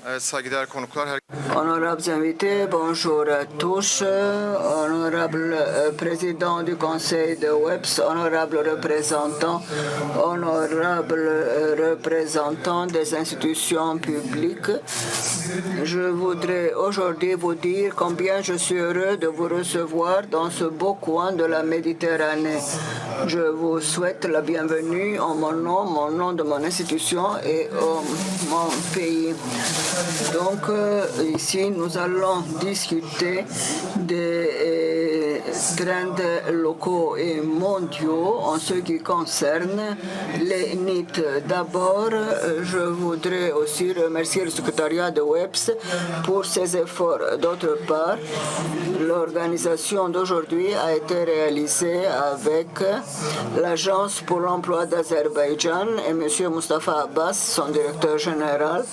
Saygıdeğer konuklar, Honorables invités, bonjour à tous. Honorable président du Conseil de WEPS, honorable représentant, honorable représentant des institutions publiques, je voudrais aujourd'hui vous dire combien je suis heureux de vous recevoir dans ce beau coin de la Méditerranée. Je vous souhaite la bienvenue en mon nom de mon institution et mon pays. Donc, ici, nous allons discuter des trends locaux et mondiaux en ce qui concerne les NIT. D'abord, je voudrais aussi remercier le secrétariat de WEPS pour ses efforts. D'autre part, l'organisation d'aujourd'hui a été réalisée avec l'Agence pour l'emploi d'Azerbaïdjan et M. Mustafa Abbas, son directeur général,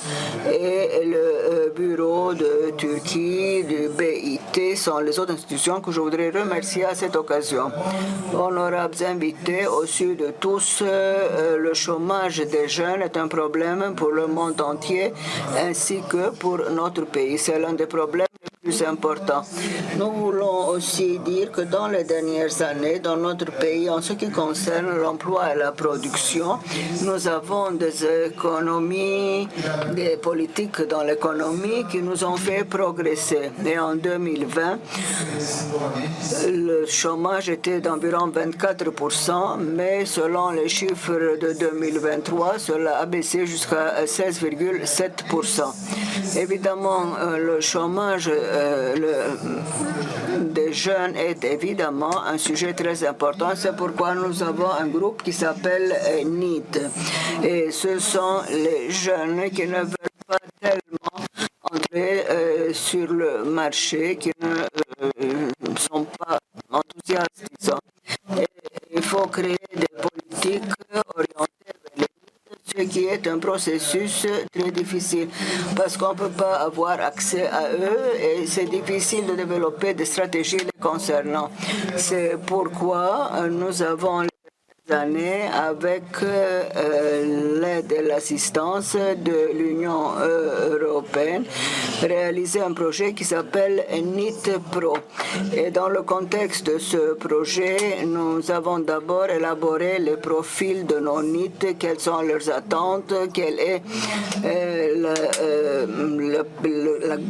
et le bureau de Turquie, du BIT, sont les autres institutions que je voudrais remercier à cette occasion. Honorables invités, au sud de tous, le chômage des jeunes est un problème pour le monde entier ainsi que pour notre pays. C'est l'un des problèmes les plus importants. Nous voulons aussi dire que dans les dernières années, dans notre pays, en ce qui concerne l'emploi et la production, nous avons des économies, des politiques dans l'économie qui nous ont fait progresser. Et en 2020, le chômage était d'environ 24%, mais selon les chiffres de 2023, cela a baissé jusqu'à 16,7%. Évidemment, le chômage des jeunes est évidemment un sujet très important. C'est pourquoi nous avons un groupe qui s'appelle NIT. Et ce sont les jeunes qui ne veulent pas tellement entrer sur le marché, qui ne sont pas enthousiastes, disons. Et il faut créer des politiques orientées vers les ce qui est un processus très difficile parce qu'on ne peut pas avoir accès à eux et c'est difficile de développer des stratégies les concernant. C'est pourquoi nous avons années avec l'aide et l'assistance de l'Union européenne réalisé un projet qui s'appelle NIT Pro. Et dans le contexte de ce projet, nous avons d'abord élaboré les profils de nos NIT, quelles sont leurs attentes, quel est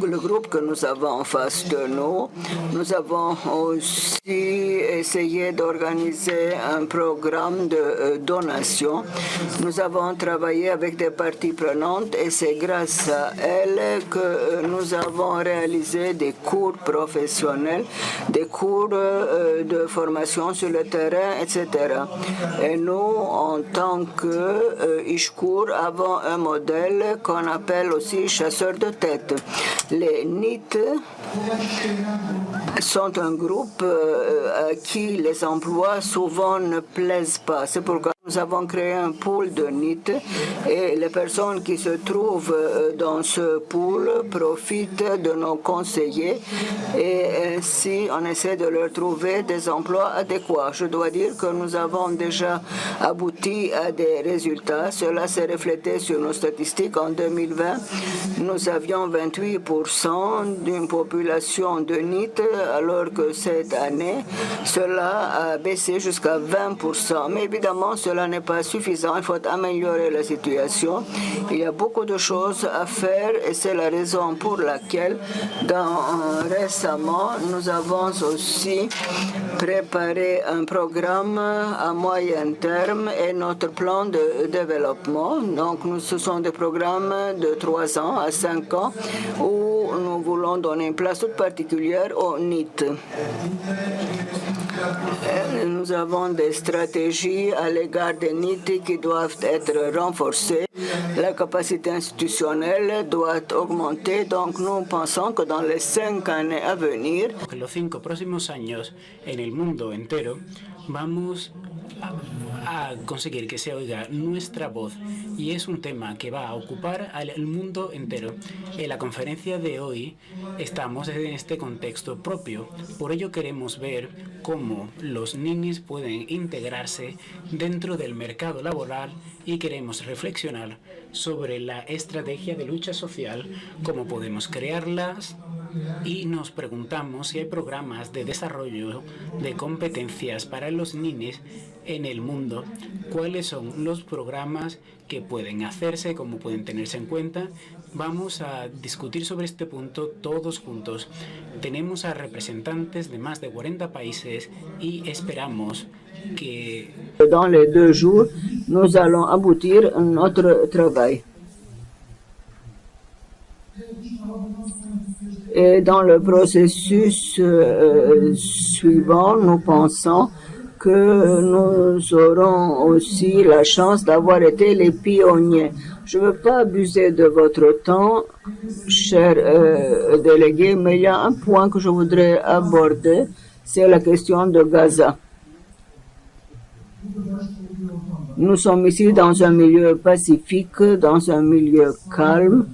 le groupe que nous avons en face de nous. Nous avons aussi essayé d'organiser un programme de donation. Nous avons travaillé avec des parties prenantes et c'est grâce à elles que nous avons réalisé des cours professionnels, des cours de formation sur le terrain, etc. Et nous, en tant que Ishkur, avons un modèle qu'on appelle aussi chasseur de tête. Les NIT sont un groupe à qui les emplois souvent ne plaisent pas. C'est pourquoi nous avons créé un pool de NIT et les personnes qui se trouvent dans ce pool profitent de nos conseillers et ainsi on essaie de leur trouver des emplois adéquats. Je dois dire que nous avons déjà abouti à des résultats. Cela s'est reflété sur nos statistiques. En 2020, nous avions 28% d'une population de NIT alors que cette année, cela a baissé jusqu'à 20%. Mais évidemment, cela n'est pas suffisant. Il faut améliorer la situation. Il y a beaucoup de choses à faire et c'est la raison pour laquelle récemment, nous avons aussi préparé un programme à moyen terme et notre plan de développement. Donc, ce sont des programmes de 3 ans à 5 ans où nous voulons donner une place toute particulière au NIT. Nous avons des stratégies à l'égard des NIT qui doivent être renforcées. La capacité institutionnelle doit augmenter, donc nous pensons que dans les 5 années à venir, en los 5 próximos años en el mundo entero vamos a conseguir que se oiga nuestra voz, y es un tema que va a ocupar al mundo entero. En la conferencia de hoy estamos en este contexto propio, por ello queremos ver cómo los niños pueden integrarse dentro del mercado laboral y queremos reflexionar sobre la estrategia de lucha social, cómo podemos crearlas, y nos preguntamos si hay programas de desarrollo de competencias para los niños en el mundo, cuáles son los programas que pueden hacerse, cómo pueden tenerse en cuenta. Vamos a discutir sobre este punto todos juntos. Tenemos a representantes de más de 40 países y esperamos que dans les 2 jours, nous allons aboutir à notre travail. Et dans le processus suivant, nous pensons que nous aurons aussi la chance d'avoir été les pionniers. Je ne veux pas abuser de votre temps, chers délégués, mais il y a un point que je voudrais aborder, c'est la question de Gaza. Nous sommes ici dans un milieu pacifique, dans un milieu calme,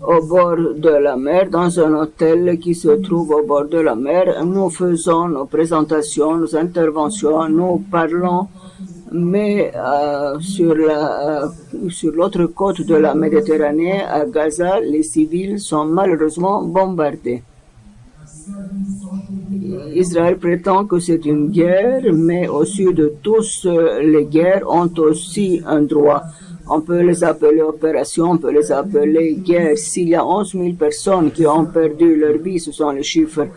au bord de la mer, dans un hôtel qui se trouve au bord de la mer. Nous faisons nos présentations, nos interventions, nous parlons, mais sur l'autre côte de la Méditerranée, à Gaza, les civils sont malheureusement bombardés. Israël prétend que c'est une guerre, mais au sud de tous les guerres ont aussi un droit. On peut les appeler opérations, on peut les appeler guerres. S'il y a 11 000 personnes qui ont perdu leur vie, ce sont les chiffres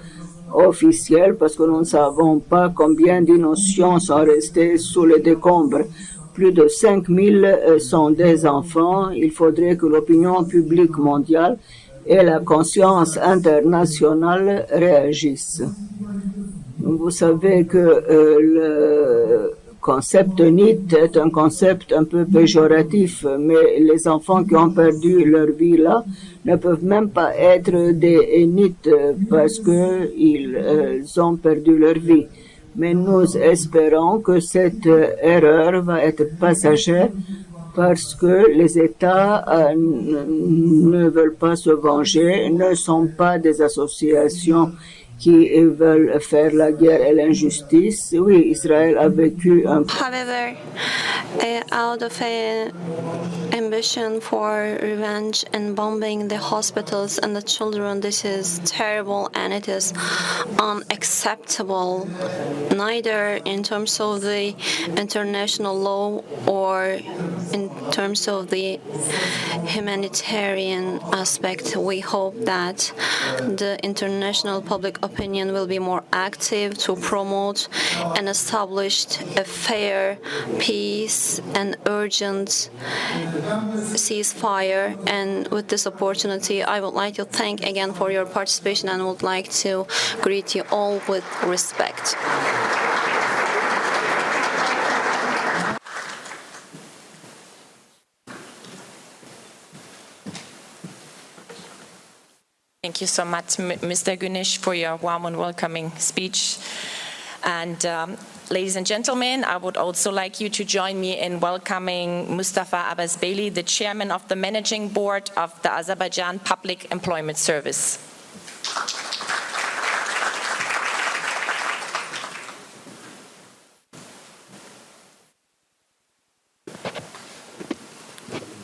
officiels, parce que nous ne savons pas combien d'innocents sont restés sous les décombres. Plus de 5 000 sont des enfants. Il faudrait que l'opinion publique mondiale et la conscience internationale réagissent. Vous savez que le concept NEET est un concept un peu péjoratif, mais les enfants qui ont perdu leur vie là ne peuvent même pas être des NEET parce qu'ils ont perdu leur vie. Mais nous espérons que cette erreur va être passagère parce que les États ne veulent pas se venger, ne sont pas des associations qui veulent faire la guerre et l'injustice. Oui, Israël a vécu un... However, out of an ambition for revenge and bombing the hospitals and the children, this is terrible and it is unacceptable, neither in terms of the international law or in terms of the humanitarian aspect. We hope that the international public opinion will be more active to promote and establish a fair peace and urgent ceasefire. And with this opportunity, I would like to thank again for your participation and would like to greet you all with respect. Thank you so much, Mr. Güneş, for your warm and welcoming speech. And ladies and gentlemen, I would also like you to join me in welcoming Mustafa Abbasbeyli, the chairman of the managing board of the Azerbaijan Public Employment Service.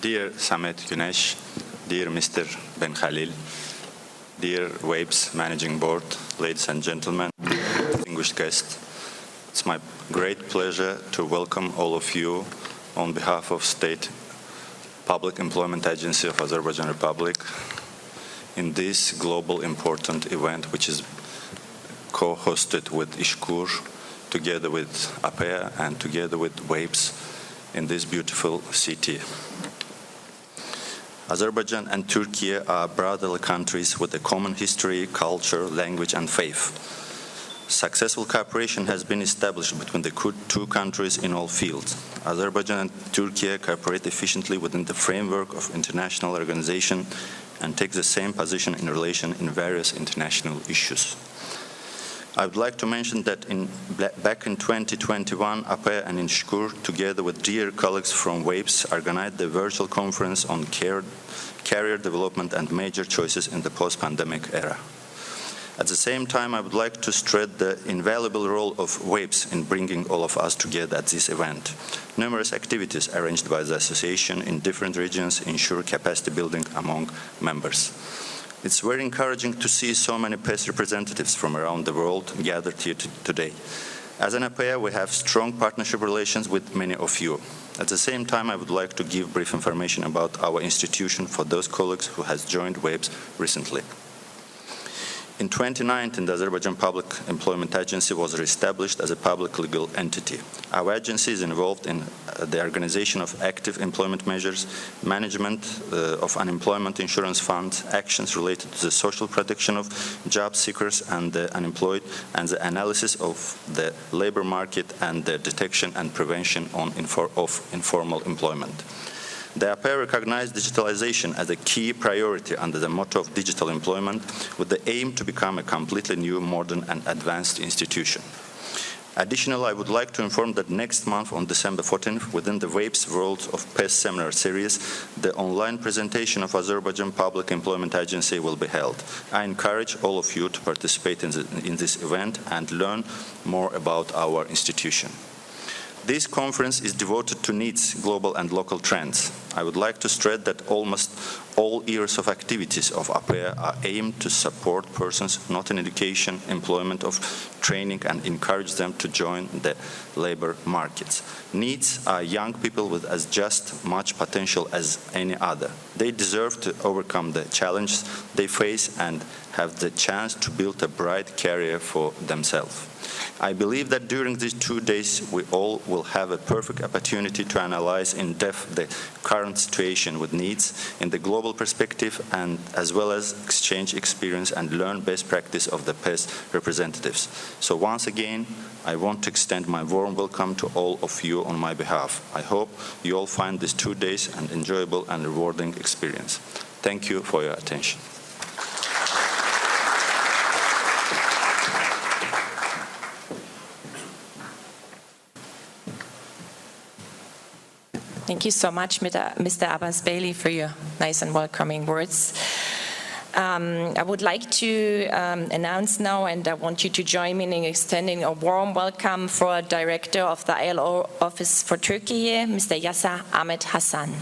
Dear Samet Güneş, dear Mr. Ben Khalil, dear WAPES Managing Board, ladies and gentlemen, distinguished guests, it's my great pleasure to welcome all of you on behalf of State Public Employment Agency of Azerbaijan Republic in this global important event, which is co-hosted with Ishkur, together with APEA and together with WAPES in this beautiful city. Azerbaijan and Turkey are brotherly countries with a common history, culture, language, and faith. Successful cooperation has been established between the two countries in all fields. Azerbaijan and Turkey cooperate efficiently within the framework of international organization and take the same position in relation in various international issues. I would like to mention that back in 2021, APEA and Inshkur, together with dear colleagues from WAPES, organized the virtual conference on career development and major choices in the post-pandemic era. At the same time, I would like to stress the invaluable role of WAPES in bringing all of us together at this event. Numerous activities arranged by the association in different regions ensure capacity building among members. It's very encouraging to see so many PES representatives from around the world gathered here today. As an APEA, we have strong partnership relations with many of you. At the same time, I would like to give brief information about our institution for those colleagues who has joined WAPES recently. In 2019, the Azerbaijan Public Employment Agency was reestablished as a public legal entity. Our agency is involved in the organization of active employment measures, management of unemployment insurance funds, actions related to the social protection of job seekers and the unemployed, and the analysis of the labor market and the detection and prevention of informal employment. The APEA recognized digitalization as a key priority under the motto of digital employment, with the aim to become a completely new, modern and advanced institution. Additionally, I would like to inform that next month on December 14th, within the WAPES World of PES seminar series, the online presentation of Azerbaijan Public Employment Agency will be held. I encourage all of you to participate in this event and learn more about our institution. This conference is devoted to needs, global and local trends. I would like to stress that almost all years of activities of APEA are aimed to support persons not in education, employment, of training, and encourage them to join the labor markets. Needs are young people with as just much potential as any other. They deserve to overcome the challenges they face and have the chance to build a bright career for themselves. I believe that during these 2 days, we all will have a perfect opportunity to analyze in depth the current situation with needs in the global perspective, and as well as exchange experience and learn best practice of the PES representatives. So once again, I want to extend my warm welcome to all of you on my behalf. I hope you all find these 2 days an enjoyable and rewarding experience. Thank you for your attention. Thank you so much, Mr. Abbas-Bey, for your nice and welcoming words. I would like to announce now, and I want you to join me in extending a warm welcome for Director of the ILO Office for Turkey, Mr. Yasser Ahmed Hassan.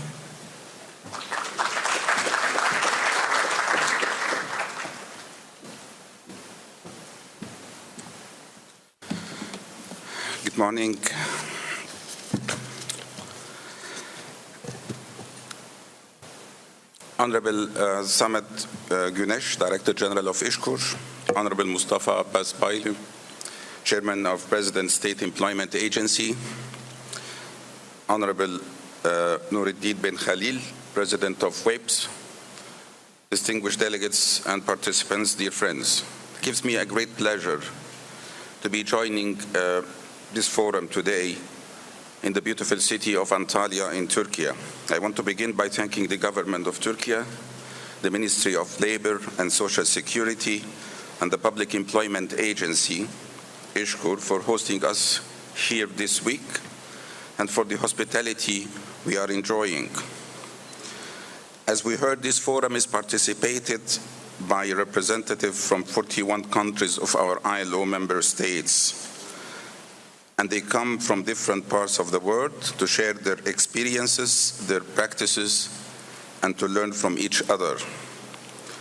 Good morning. Honorable Samet Güneş, Director General of Inshkur, Honorable Mustafa Abbas-Bey, Chairman of President State Employment Agency, Honorable Nuruddin Ben Khalil, President of WAPES, distinguished delegates and participants, dear friends. It gives me a great pleasure to be joining this forum today in the beautiful city of Antalya in Turkey. I want to begin by thanking the government of Turkey, the Ministry of Labor and Social Security, and the Public Employment Agency, Inshkur, for hosting us here this week and for the hospitality we are enjoying. As we heard, this forum is participated by a representative from 41 countries of our ILO member states. And they come from different parts of the world to share their experiences, their practices, and to learn from each other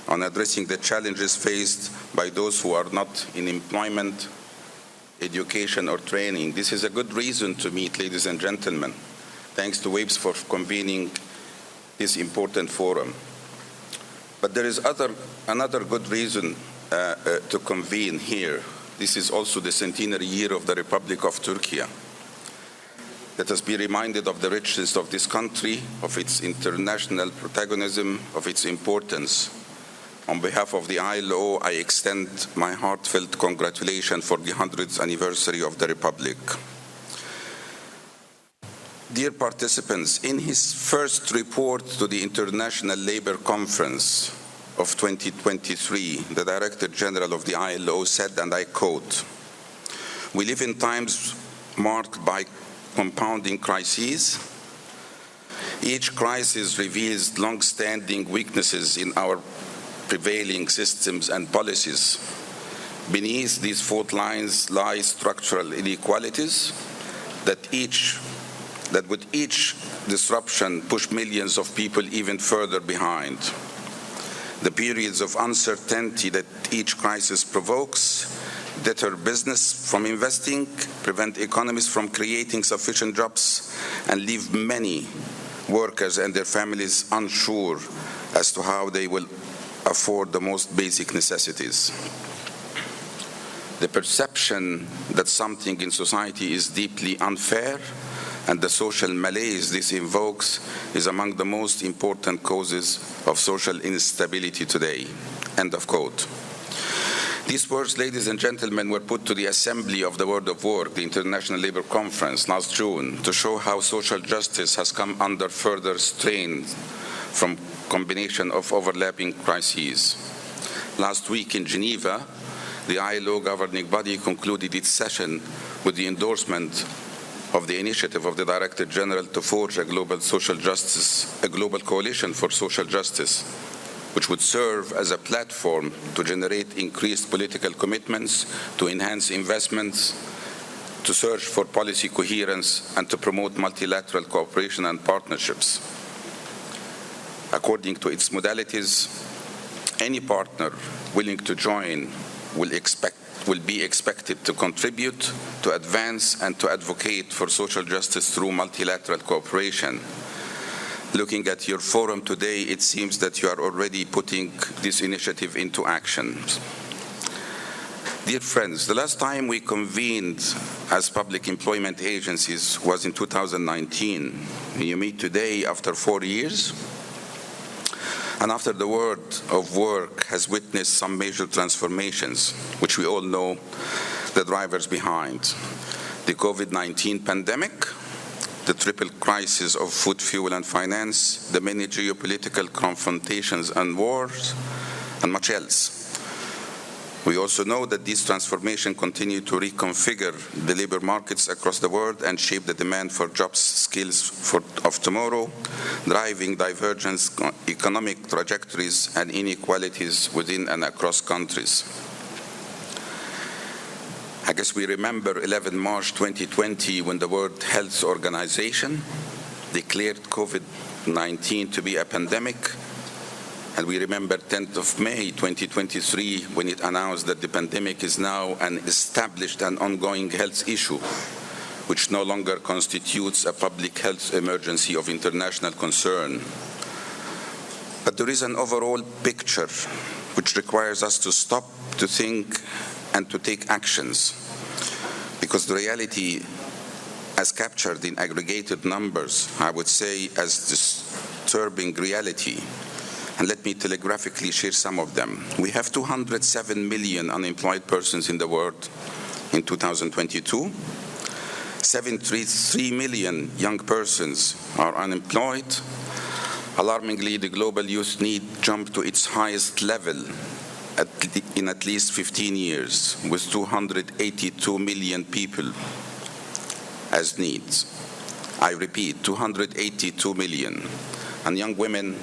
on addressing the challenges faced by those who are not in employment, education, or training. This is a good reason to meet, ladies and gentlemen. Thanks to WAPES for convening this important forum. But there is another good reason to convene here. This is also the centenary year of the Republic of Turkey. Let us be reminded of the richness of this country, of its international protagonism, of its importance. On behalf of the ILO, I extend my heartfelt congratulations for the 100th anniversary of the Republic. Dear participants, in his first report to the International Labour Conference of 2023, the Director General of the ILO said, and I quote, "We live in times marked by compounding crises. Each crisis reveals long-standing weaknesses in our prevailing systems and policies. Beneath these fault lines lie structural inequalities that with each disruption push millions of people even further behind. The periods of uncertainty that each crisis provokes deter business from investing, prevent economies from creating sufficient jobs, and leave many workers and their families unsure as to how they will afford the most basic necessities. The perception that something in society is deeply unfair and the social malaise this invokes is among the most important causes of social instability today." End of quote. These words, ladies and gentlemen, were put to the Assembly of the World of Work, the International Labour Conference, last June, to show how social justice has come under further strain from combination of overlapping crises. Last week in Geneva, the ILO governing body concluded its session with the endorsement of the initiative of the Director General to forge a global coalition for social justice, which would serve as a platform to generate increased political commitments, to enhance investments, to search for policy coherence, and to promote multilateral cooperation and partnerships. According to its modalities, any partner willing to join will be expected to contribute, to advance, and to advocate for social justice through multilateral cooperation. Looking at your forum today, it seems that you are already putting this initiative into action. Dear friends, the last time we convened as public employment agencies was in 2019. You meet today after 4 years, and after the world of work has witnessed some major transformations, which we all know the drivers behind. The COVID-19 pandemic, the triple crisis of food, fuel, and finance, the many geopolitical confrontations and wars, and much else. We also know that these transformations continue to reconfigure the labor markets across the world and shape the demand for jobs, skills of tomorrow, driving divergent economic trajectories and inequalities within and across countries. I guess we remember 11 March 2020 when the World Health Organization declared COVID-19 to be a pandemic. And we remember 10th of May 2023 when it announced that the pandemic is now an established and ongoing health issue, which no longer constitutes a public health emergency of international concern. But there is an overall picture which requires us to stop, to think, and to take actions. Because the reality, as captured in aggregated numbers, I would say as disturbing reality. And let me telegraphically share some of them. We have 207 million unemployed persons in the world in 2022. 73 million young persons are unemployed. Alarmingly, the global youth need jumped to its highest level in at least 15 years, with 282 million people as needs. I repeat, 282 million. And young women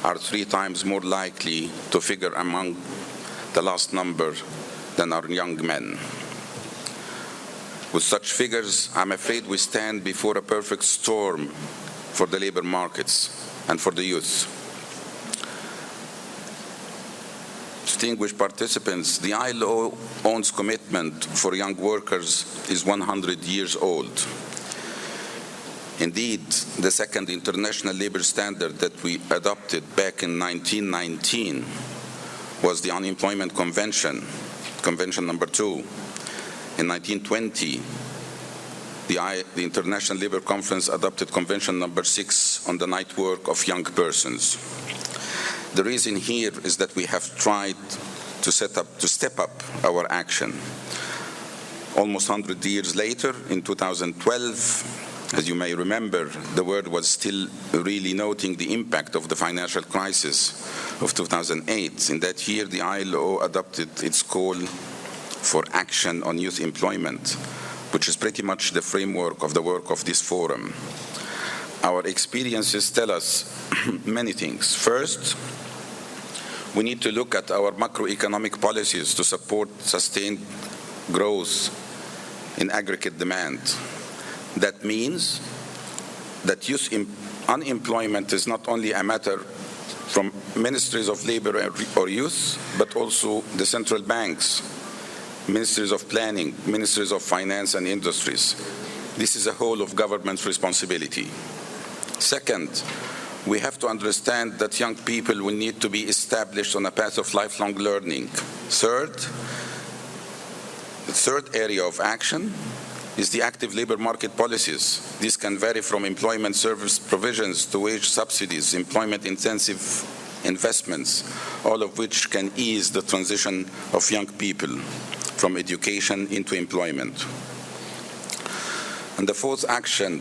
are 3 times more likely to figure among the last number than our young men. With such figures, I'm afraid we stand before a perfect storm for the labor markets and for the youth. Distinguished participants, the ILO's commitment for young workers is 100 years old. Indeed, the second international labor standard that we adopted back in 1919 was the Unemployment Convention, Convention number 2. In 1920, the International Labour Conference adopted Convention number 6 on the night work of young persons. The reason here is that we have tried to step up our action. Almost 100 years later, in 2012, As you may remember, the world was still really noting the impact of the financial crisis of 2008. In that year, the ILO adopted its call for action on youth employment, which is pretty much the framework of the work of this forum. Our experiences tell us many things. First, we need to look at our macroeconomic policies to support sustained growth in aggregate demand. That means that youth unemployment is not only a matter from ministries of labor or youth, but also the central banks, ministries of planning, ministries of finance and industries. This is a whole of government's responsibility. Second, we have to understand that young people will need to be established on a path of lifelong learning. Third, the third area of action is the active labor market policies. This can vary from employment service provisions to wage subsidies, employment-intensive investments, all of which can ease the transition of young people from education into employment. And the fourth action,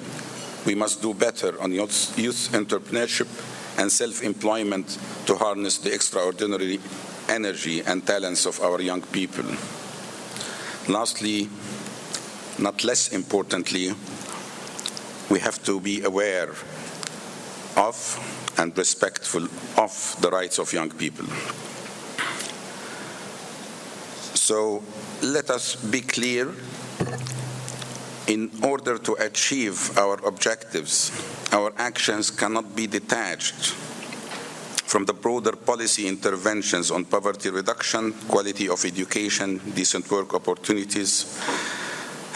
we must do better on youth entrepreneurship and self-employment to harness the extraordinary energy and talents of our young people. Lastly, not less importantly, we have to be aware of and respectful of the rights of young people. So let us be clear. In order to achieve our objectives, our actions cannot be detached from the broader policy interventions on poverty reduction, quality of education, decent work opportunities,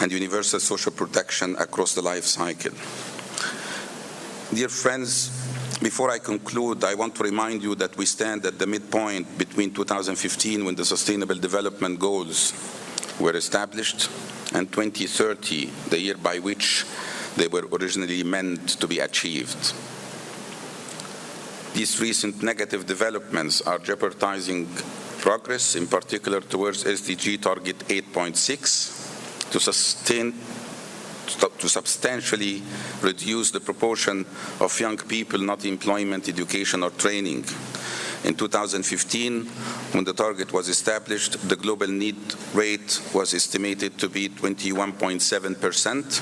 and universal social protection across the life cycle. Dear friends, before I conclude, I want to remind you that we stand at the midpoint between 2015, when the Sustainable Development Goals were established, and 2030, the year by which they were originally meant to be achieved. These recent negative developments are jeopardizing progress, in particular towards SDG target 8.6, to substantially reduce the proportion of young people not in employment, education, or training. In 2015, when the target was established, the global need rate was estimated to be 21.7%.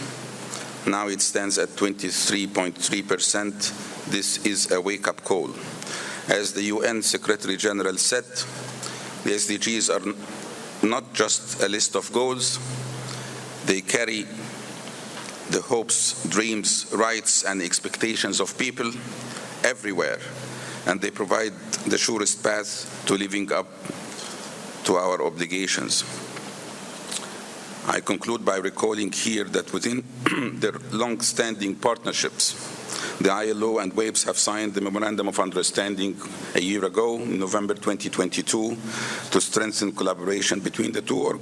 Now it stands at 23.3%. This is a wake-up call. As the UN Secretary General said, the SDGs are not just a list of goals. They carry the hopes, dreams, rights, and expectations of people everywhere, and they provide the surest path to living up to our obligations. I conclude by recalling here that within their long-standing partnerships, the ILO and WAPES have signed the Memorandum of Understanding a year ago, in November 2022, to strengthen collaboration between the two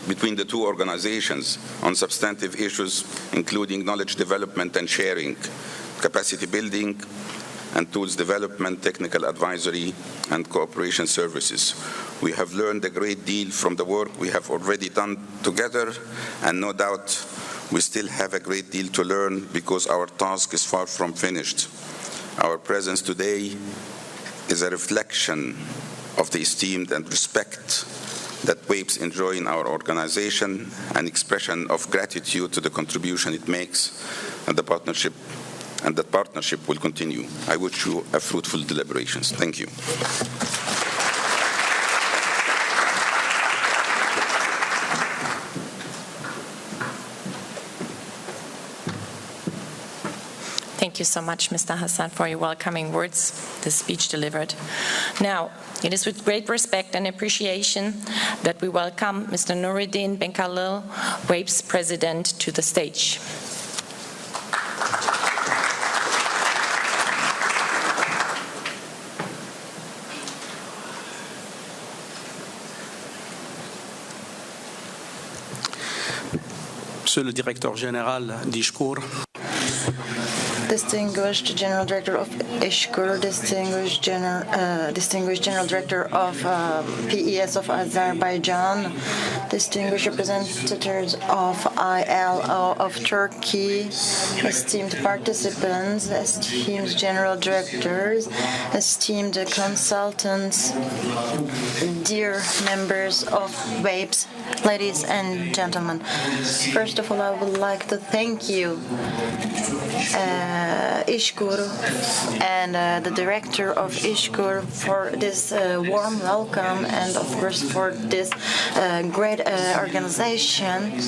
between the two organizations on substantive issues, including knowledge development and sharing, capacity building and tools development, technical advisory, and cooperation services. We have learned a great deal from the work we have already done together, and no doubt we still have a great deal to learn because our task is far from finished. Our presence today is a reflection of the esteem and respect that WAPES enjoy in our organization, an expression of gratitude to the contribution it makes, and that partnership will continue. I wish you a fruitful deliberations. Thank you. Thank you so much, Mr. Hassan, for your welcoming words, the speech delivered. Now, it is with great respect and appreciation that we welcome Mr. Noureddin Benkhalil, WAPES President, to the stage. Monsieur le Directeur Général d'IJCOR, Distinguished General Director of Ishkur, Distinguished General Director of PES of Azerbaijan, distinguished representatives of ILO of Turkey, esteemed participants, esteemed General Directors, esteemed consultants, dear members of WAPES, ladies and gentlemen. First of all, I would like to thank you, Ishkur and the director of Ishkur, for this warm welcome and, of course, for this great organization,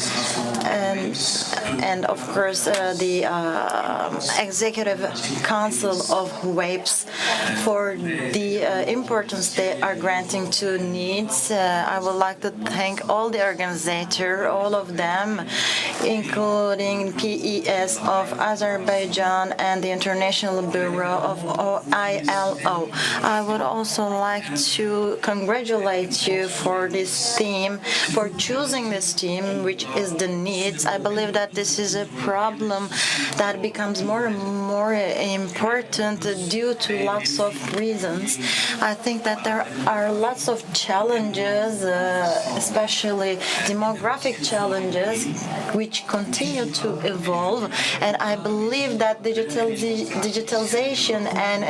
and of course, the Executive Council of WAPES for the importance they are granting to needs. I would like to thank all the organizers, all of them, including PES of Azerbaijan and the International Bureau of ILO. I would also like to congratulate you for this theme, for choosing this theme, which is the needs. I believe that this is a problem that becomes more and more important due to lots of reasons. I think that there are lots of challenges, especially demographic challenges, which continue to evolve, and I believe that digitalization and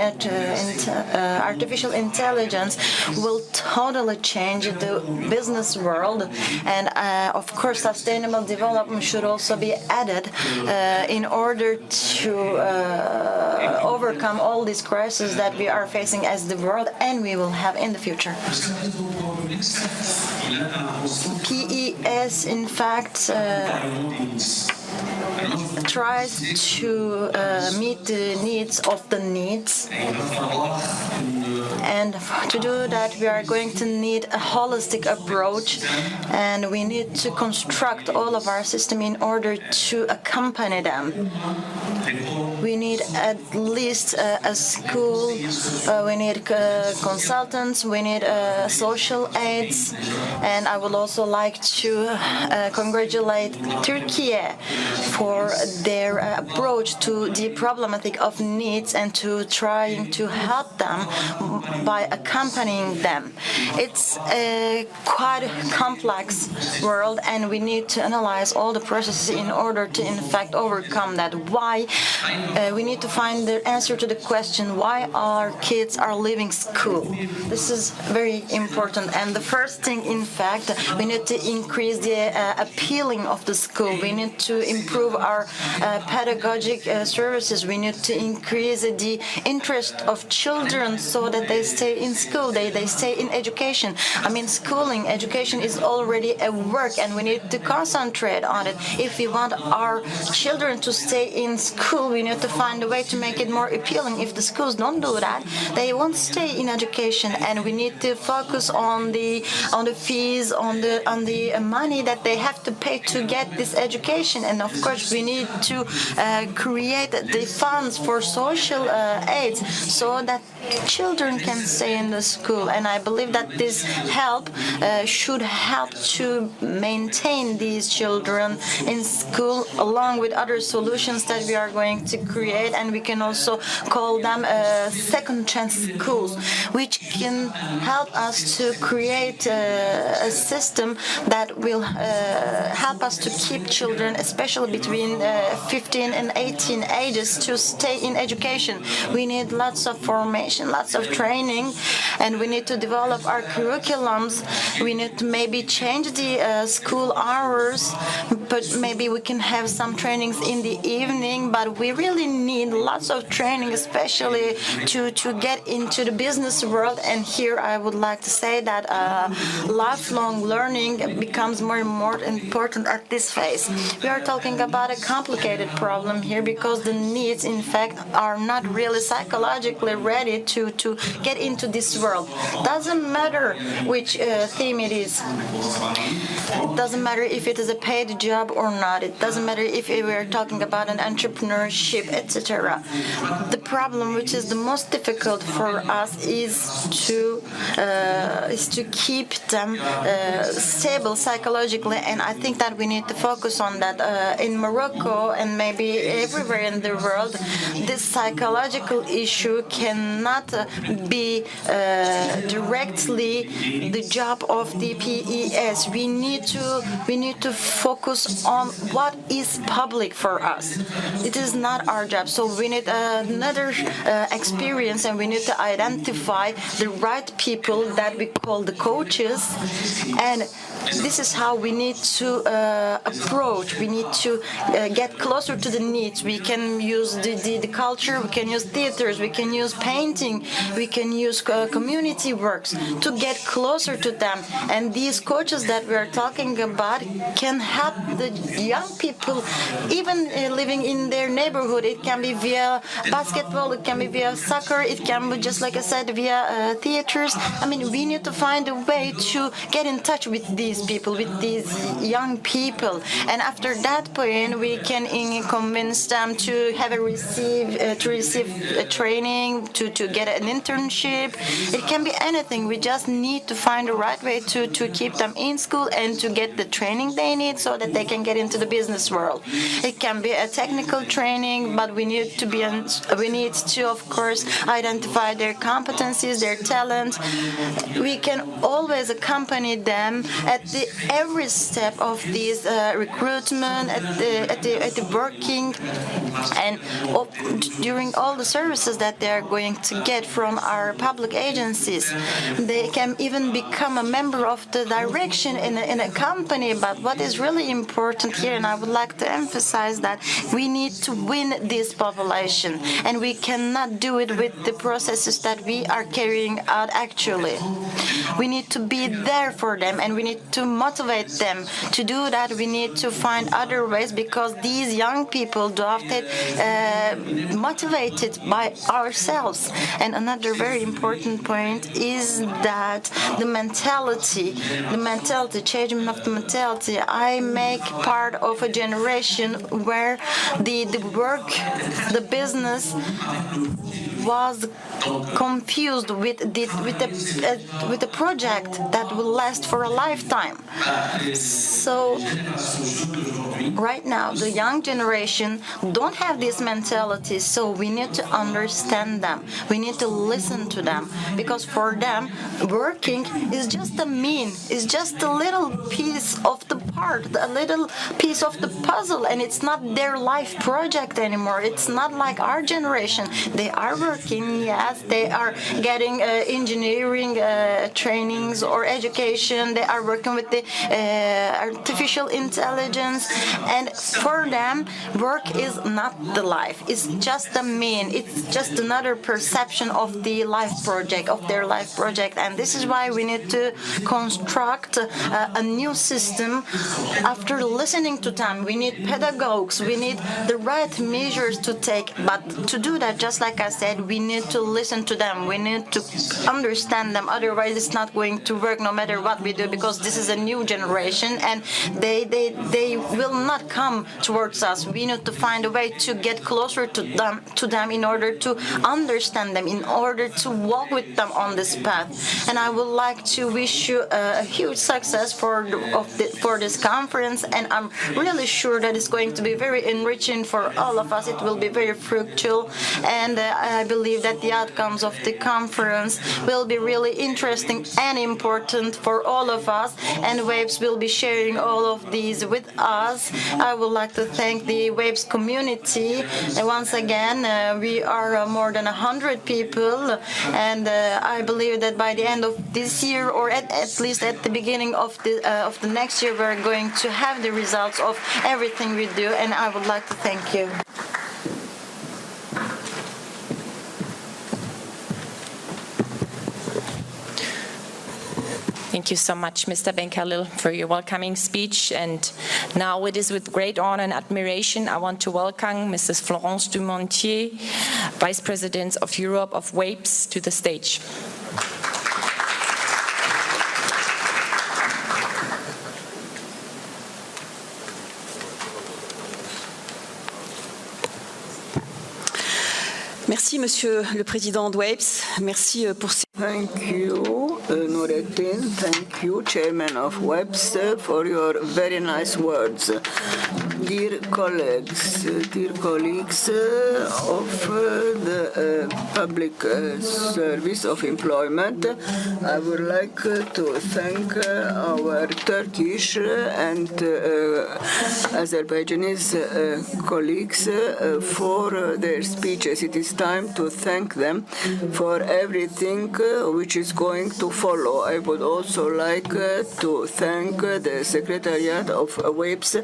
artificial intelligence will totally change the business world, and of course sustainable development should also be added in order to overcome all these crises that we are facing as the world and we will have in the future. PES, in fact, tries to meet the needs of the needs. And to do that, we are going to need a holistic approach, and we need to construct all of our system in order to accompany them. We need at least a school, we need consultants, we need social aids, and I would also like to congratulate Turkey for their approach to the problematic of needs and to trying to help them by accompanying them. It's a quite complex world, and we need to analyze all the processes in order to, in fact, overcome that. Why? We need to find the answer to the question why our kids are leaving school. This is very important, and the first thing, in fact, we need to increase the appealing of the school. We need to improve our pedagogic services. We need to increase the interest of children so that they stay in school, they stay in education. I mean, schooling, education is already a work, and we need to concentrate on it. If we want our children to stay in school, we need to find a way to make it more appealing. If the schools don't do that, they won't stay in education, and we need to focus on the fees, on the money that they have to pay to get this education. And of course, we need to create the funds for social aids so that children can stay in the school. And I believe that this help should help to maintain these children in school, along with other solutions that we are going to create. And we can also call them second chance schools, which can help us to create a system that will help us to keep children, especially between 15 and 18 ages, to stay in education. We need lots of formation, lots of training, and we need to develop our curriculums. We need to maybe change the school hours, but maybe we can have some trainings in the evening. But we really need lots of training, especially to get into the business world. And here I would like to say that lifelong learning becomes more and more important at this phase. We are talking about a complicated problem here because the needs, in fact, are not really psychologically ready to get into this world. Doesn't matter which theme it is. It doesn't matter if it is a paid job or not. It doesn't matter if we are talking about an entrepreneurship, etc. The problem, which is the most difficult for us, is to keep them stable psychologically, and I think that we need to focus on that in Morocco and maybe everywhere in the world, this psychological issue cannot be directly the job of the PES. We need to focus on what is public for us. It is not our job. So we need another experience, and we need to identify the right people that we call the coaches. And this is how we need to approach. We need to get closer to the needs. We can use the culture, we can use theaters, we can use painting, we can use community works to get closer to them. And these coaches that we are talking about can help the young people, even living in their neighborhood. It can be via basketball, it can be via soccer, it can be, just like I said, via theaters. I mean, we need to find a way to get in touch with these people, with these young people. And after that point, we can convince them to have receive a training, to get an internship. It can be anything. We just need to find the right way to keep them in school and to get the training they need so that they can get into the business world. It can be a technical training, but we need to, of course, identify their competencies, their talent. We can always accompany them at every step of this recruitment, at the working, and during all the services that they are going to get from our public agencies. They can even become a member of the direction in a company. But what is really important here, and I would like to emphasize that we need to win this population, and we cannot do it with the processes that we are carrying out actually. We need to be there for them, and we need to motivate them. To do that, we need to find other ways, because these young people do often motivated by ourselves. And another very important point is that the mentality, changing of the mentality. I make part of a generation where the work, the business was confused with the project that will last for a lifetime. So right now, the young generation don't have this mentality, so we need to understand them. We need to listen to them, because for them, working is just a mean, is just a little piece of the part, a little piece of the puzzle, and it's not their life project anymore. It's not like our generation. They are working, yes, they are getting engineering trainings or education. They are working with the artificial intelligence, and for them, work is not the life. It's just a mean. It's just another perception of the life project, of their life project. And this is why we need to construct a new system. After listening to them, we need pedagogues. We need the right measures to take. But to do that, just like I said, we need to listen to them. We need to understand them. Otherwise, it's not going to work no matter what we do, because this is a new generation, and they will not come towards us. We need to find a way to get closer to them in order to understand them, in order to walk with them on this path. And I would like to wish you a huge success for this conference, and I'm really sure that it's going to be very enriching for all of us. It will be very fruitful, and I believe that the outcomes of the conference will be really interesting and important for all of us, and WAVES will be sharing all of these with us. I would like to thank the WAVES community. And once again, we are more than 100 people, and I believe that by the end of this year, or at least at the beginning of the next year, we're going to have the results of everything we do, and I would like to thank you. Thank you so much, Mr. Benkhalil, for your welcoming speech. And now it is with great honor and admiration I want to welcome Mrs. Florence Dumontier, Vice President of Europe of WAVES, to the stage. Merci, Monsieur le Président de WAVES. Merci pour ces... Thank you, Nurettin. Thank you, Chairman of WAVES, for your very nice words. Dear colleagues of the public service of employment, I would like to thank our Turkish and Azerbaijanis colleagues for their speeches. It is time to thank them for everything which is going to follow. I would also like to thank the Secretariat of WAPES.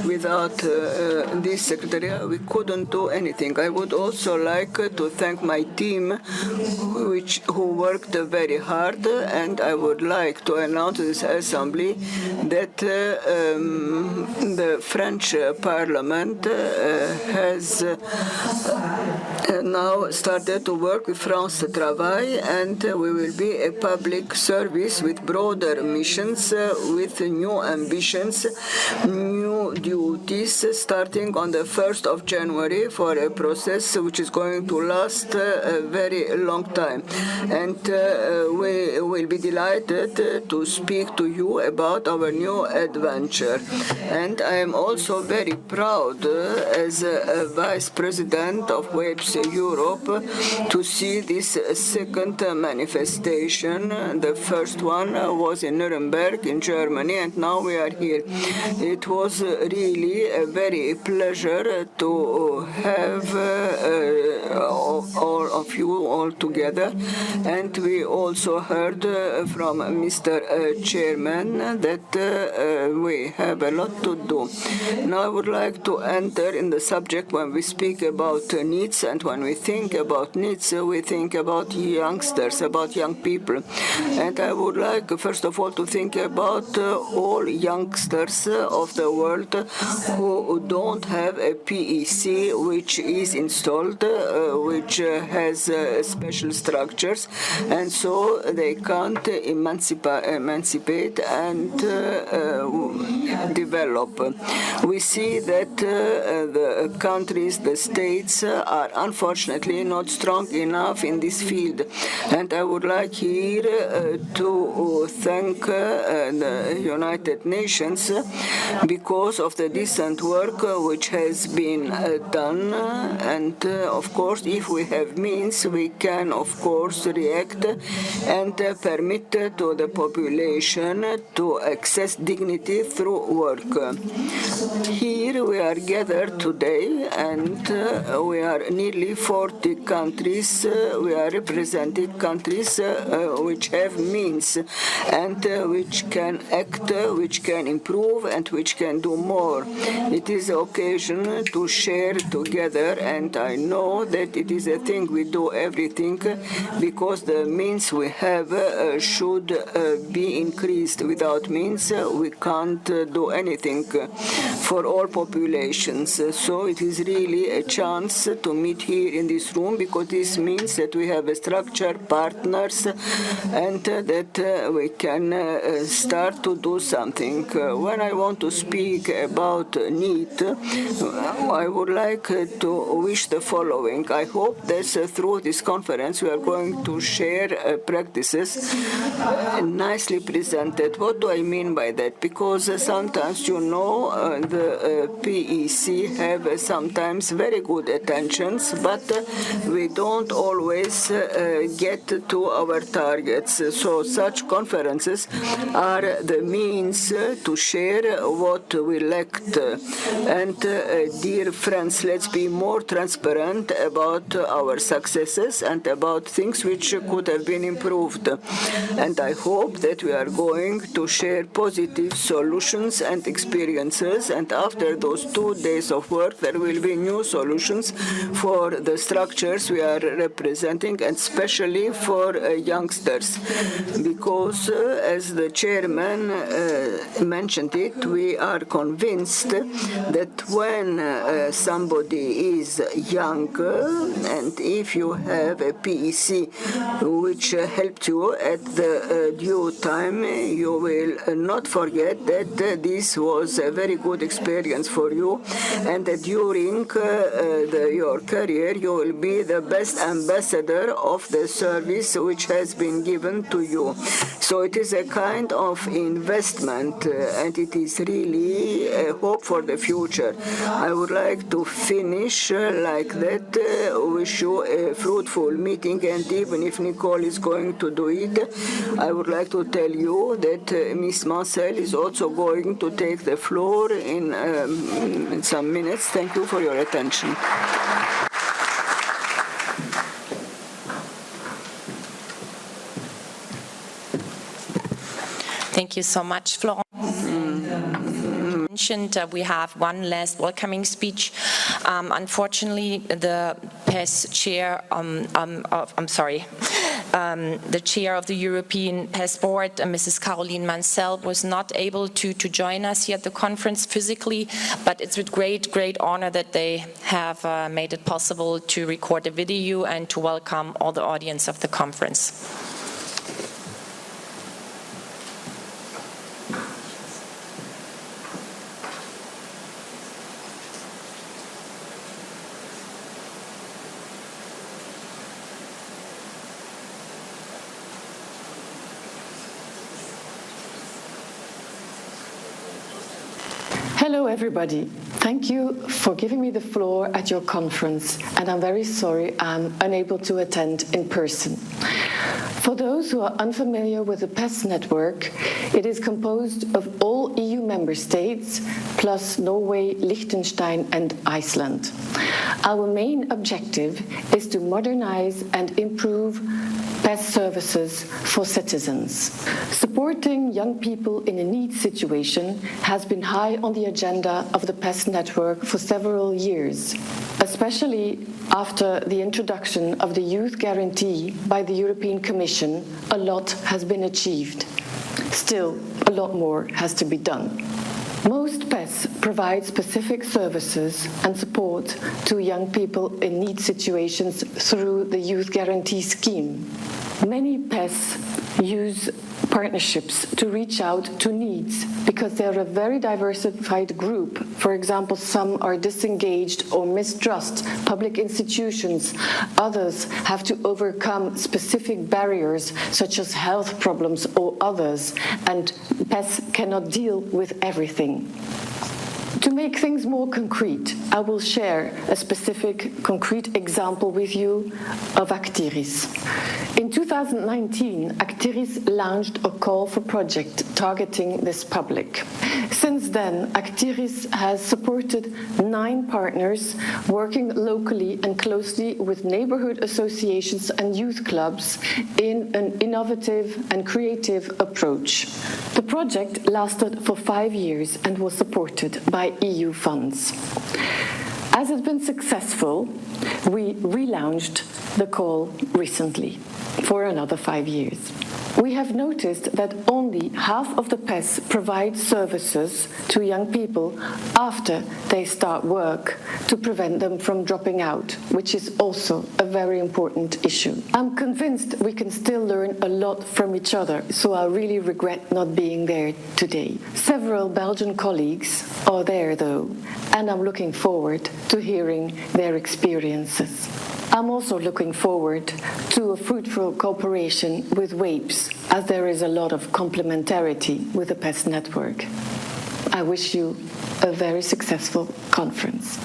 Without this Secretariat, we couldn't do anything. I would also like to thank my team, who worked very hard, and I would like to announce to this Assembly that the French Parliament has now started to work with France Travail, and we will be a public service with broader missions, with new ambitions, new duties, starting on the 1st of January for a process which is going to last a very long time. And we will be delighted to speak to you about our new adventure. And I am also very proud as a Vice President of WAPES Europe to see this second manifestation. The first one was in Nuremberg in Germany, and now we are here. It was really a very pleasure to have all of you all together, and we also heard from Mr. Chairman that we have a lot to do. Now I would like to enter in the subject when we speak about needs, and when we think about needs, we think about youngsters, about young people. And I would like, first of all, to think about all youngsters of the world who don't have a PEC which is installed, which has special structures, and so they can't emancipate and develop. We see that the countries, the states, are unfortunately not strong enough in this field. And I would like here to thank the United Nations because of the decent work which has been done. And of course, if we have means, we can of course react and permit to the population to access dignity through work. Here we are gathered today, and we are nearly 40 countries. We are representing countries which have means and which can act, which can improve, and which can do more. It is an occasion to share together, and I know that it is a thing we do everything because the means we have should be increased. Without means, we can't do anything for all populations. So it is really a chance to meet here in this room, because this means that we have structured partners and that we can start to do something. When I want to speak about need, I would like to wish the following. I hope that through this conference we are going to share practices nicely presented. What do I mean by that? Because sometimes, the PEC have sometimes very good intentions, but we don't always get to our targets. So such conferences are the means to share what we lacked. And dear friends, let's be more transparent about our successes and about things which could have been improved. And I hope that we are going to share positive solutions and experiences, and after those 2 days of work there will be new solutions for the structures we are representing, and especially for youngsters. Because as the chairman mentioned it, we are convinced that when somebody is young, and if you have a PEC which helped you at the due time, you will not forget that this was a very good experience for you, and that during your career you will be the best ambassador of the service which has been given to you. So it is a kind of investment, and it is really a hope for the future. I would like to finish like that. Wish you a fruitful meeting, and even if Nicole is going to do it, I would like to tell you that Ms. Marcel is also going to take the floor in some minutes. Thank you for your attention. Thank you so much, Florence. We have one last welcoming speech. Unfortunately, the PES chair, the chair of the European PES board, Mrs. Caroline Mansell, was not able to join us here at the conference physically, but it's with great honor that they have made it possible to record a video and to welcome all the audience of the conference. Hello everybody. Thank you for giving me the floor at your conference, and I'm very sorry I'm unable to attend in person. For those who are unfamiliar with the PES network, it is composed of all EU member states, plus Norway, Liechtenstein and Iceland. Our main objective is to modernize and improve PES services for citizens. Supporting young people in a need situation has been high on the agenda of the PES network for several years, especially after the introduction of the Youth Guarantee by the European Commission. A lot has been achieved. Still, a lot more has to be done. Most PES provide specific services and support to young people in need situations through the Youth Guarantee Scheme. Many PES use partnerships to reach out to needs because they're a very diversified group. For example, some are disengaged or mistrust public institutions. Others have to overcome specific barriers such as health problems or others, and PES cannot deal with everything. To make things more concrete, I will share a specific concrete example with you of Actiris. In 2019, Actiris launched a call for project targeting this public. Since then, Actiris has supported 9 partners working locally and closely with neighborhood associations and youth clubs in an innovative and creative approach. The project lasted for 5 years and was supported by EU funds. As it's been successful, we relaunched the call recently for another 5 years. We have noticed that only half of the PES provide services to young people after they start work to prevent them from dropping out, which is also a very important issue. I'm convinced we can still learn a lot from each other, so I really regret not being there today. Several Belgian colleagues are there though, and I'm looking forward to hearing their experiences. I'm also looking forward to a fruitful cooperation with WAPES, as there is a lot of complementarity with the PES network. I wish you a very successful conference.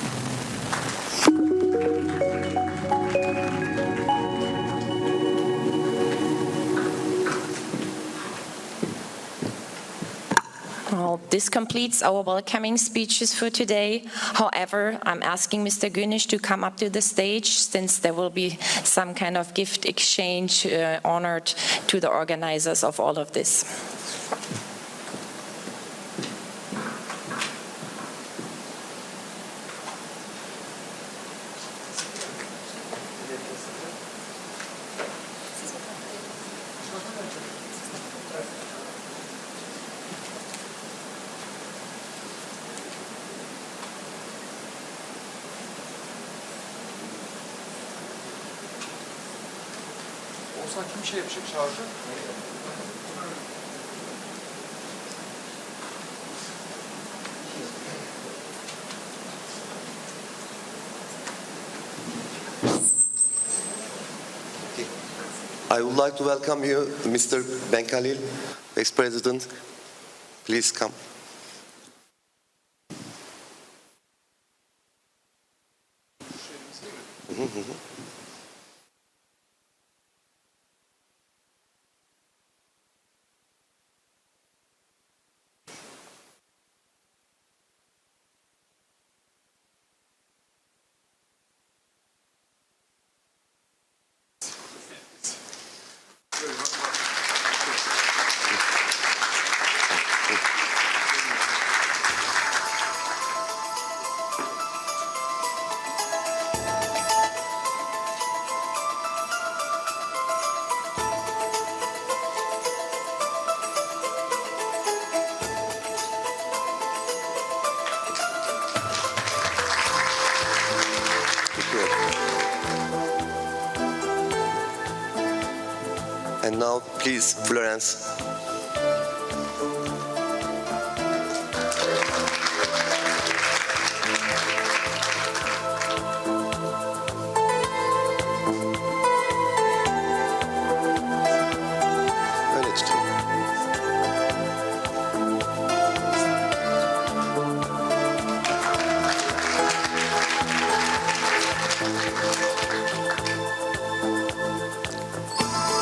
Well, this completes our welcoming speeches for today. However, I'm asking Mr. Güneş to come up to the stage, since there will be some kind of gift exchange honored to the organizers of all of this. Kim şey yapacak şarjı? I would like to welcome you, Mr. Benkhalil, Vice President. Please come. And now, please, Florence. Öyle tutun.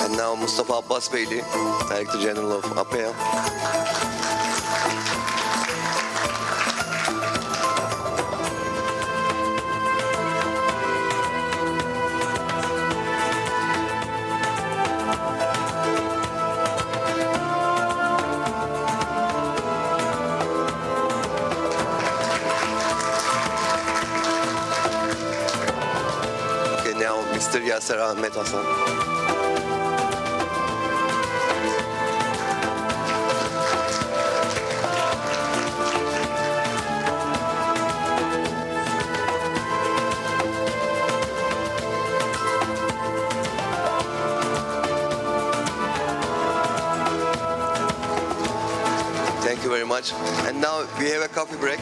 And now Mustafa Abbas Beyli, Director General of APEA. Okay, now Mr. Yasser Ahmed Hasan. Thank you very much. And now we have a coffee break.